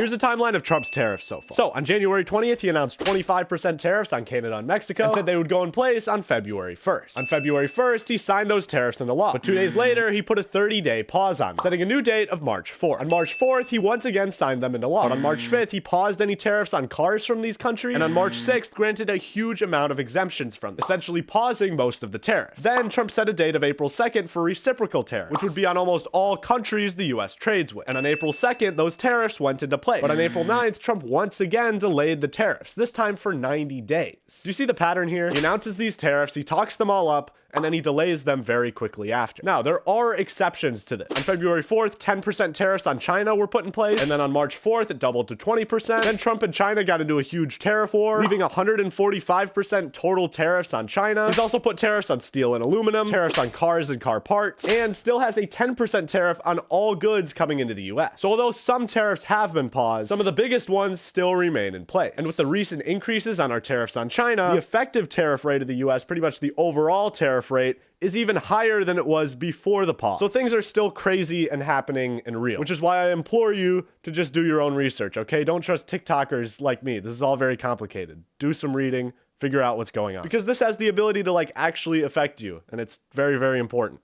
Here's a timeline of Trump's tariffs so far. So on January 20th, he announced 25% tariffs on Canada and Mexico and said they would go in place on February 1st. On February 1st, he signed those tariffs into law. But 2 days later, he put a 30-day pause on them, setting a new date of March 4th. On March 4th, he once again signed them into law. But on March 5th, he paused any tariffs on cars from these countries, and on March 6th, granted a huge amount of exemptions from them, essentially pausing most of the tariffs. Then Trump set a date of April 2nd for reciprocal tariffs, which would be on almost all countries the US trades with. And on April 2nd, those tariffs went into place. But on April 9th, Trump once again delayed the tariffs, this time for 90 days. Do you see the pattern here? He announces these tariffs, he talks them all up, and then he delays them very quickly after. Now, there are exceptions to this. On February 4th, 10% tariffs on China were put in place, and then on March 4th, it doubled to 20%. Then Trump and China got into a huge tariff war, leaving 145% total tariffs on China. He's also put tariffs on steel and aluminum, tariffs on cars and car parts, and still has a 10% tariff on all goods coming into the US. So although some tariffs have been paused, some of the biggest ones still remain in place. And with the recent increases on our tariffs on China, the effective tariff rate of the US, pretty much the overall tariff rate, is even higher than it was before the pause. So things are still crazy and happening and real, which is why I implore you to just do your own research, okay? Don't trust TikTokers like me. This is all very complicated. Do some reading, figure out what's going on, because this has the ability to like actually affect you, and it's very, very important.